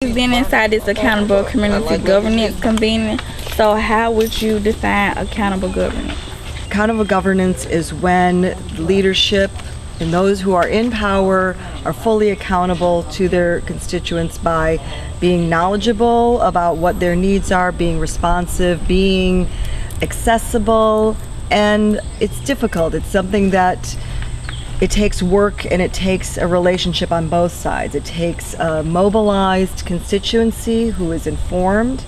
You've been inside this accountable community governance convening. So how would you define accountable governance? Accountable governance is when leadership and those who are in power are fully accountable to their constituents by being knowledgeable about what their needs are, being responsive, being accessible. And it's difficult. It's something that it takes work, and it takes a relationship on both sides. It takes a mobilized constituency who is informed,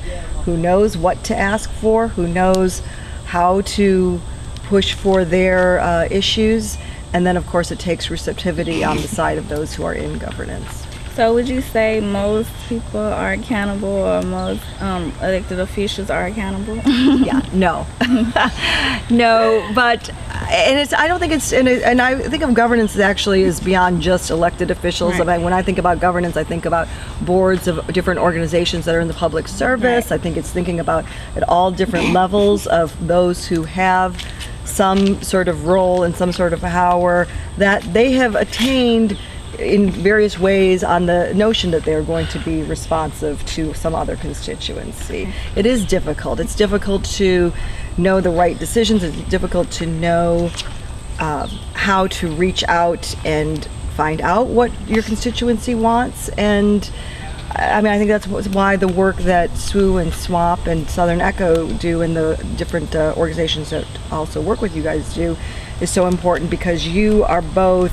who knows what to ask for, who knows how to push for their issues, and then of course it takes receptivity on the side of those who are in governance. So would you say most people are accountable, or most elected officials are accountable? Yeah, no. No, but I don't think it's, and I think of governance actually is beyond just elected officials. Right. I mean, when I think about governance, I think about boards of different organizations that are in the public service. Right. I think it's thinking about at all different levels of those who have some sort of role and some sort of power that they have attained in various ways on the notion that they're going to be responsive to some other constituency. It is difficult. It's difficult to know the right decisions. It's difficult to know how to reach out and find out what your constituency wants. And I mean, I think that's why the work that SWU and SWAP and Southern Echo do, and the different organizations that also work with you guys do, is so important, because you are both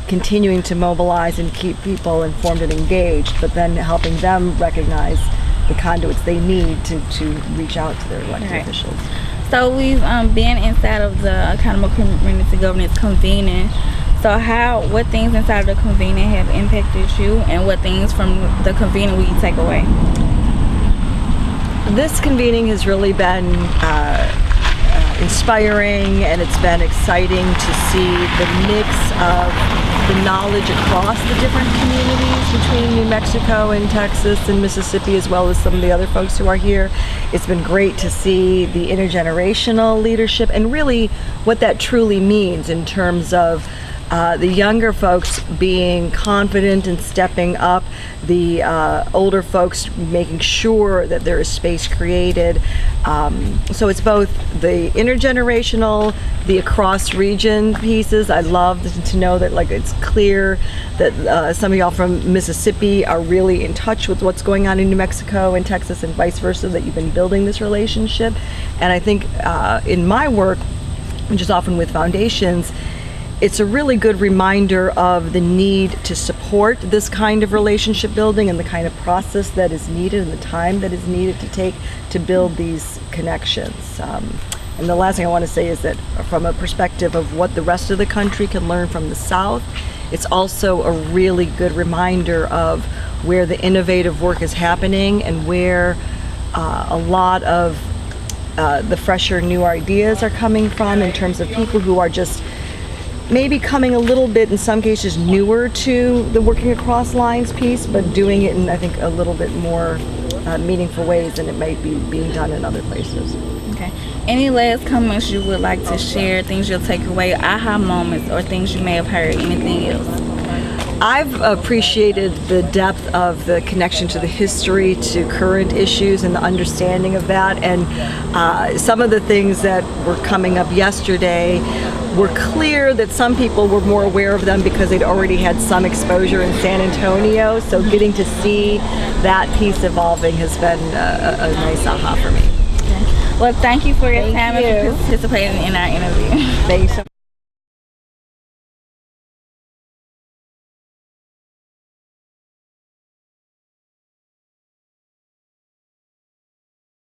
continuing to mobilize and keep people informed and engaged, but then helping them recognize the conduits they need to reach out to their elected officials. So we've been inside of the accountable community governance convening. So what things inside of the convening have impacted you, and what things from the convening will you take away? This convening has really been inspiring, and it's been exciting to see the mix of the knowledge across the different communities between New Mexico and Texas and Mississippi, as well as some of the other folks who are here. It's been great to see the intergenerational leadership and really what that truly means in terms of the younger folks being confident and stepping up, the older folks making sure that there is space created. So it's both the intergenerational, the across region pieces. I love to know that, like, it's clear that some of y'all from Mississippi are really in touch with what's going on in New Mexico and Texas, and vice versa, that you've been building this relationship. And I think in my work, which is often with foundations, it's a really good reminder of the need to support this kind of relationship building and the kind of process that is needed and the time that is needed to take to build these connections. And the last thing I want to say is that from a perspective of what the rest of the country can learn from the South, it's also a really good reminder of where the innovative work is happening, and where a lot of the fresher new ideas are coming from, in terms of people who are just maybe coming a little bit, in some cases, newer to the working across lines piece, but doing it in, I think, a little bit more meaningful ways than it might be being done in other places. Okay. Any last comments you would like to share, things you'll take away, aha moments, or things you may have heard, anything else? I've appreciated the depth of the connection to the history, to current issues, and the understanding of that. And some of the things that were coming up yesterday were clear that some people were more aware of them because they'd already had some exposure in San Antonio. So getting to see that piece evolving has been a nice aha for me. Okay. Well, thank you for your time and for participating in our interview. Thanks so much.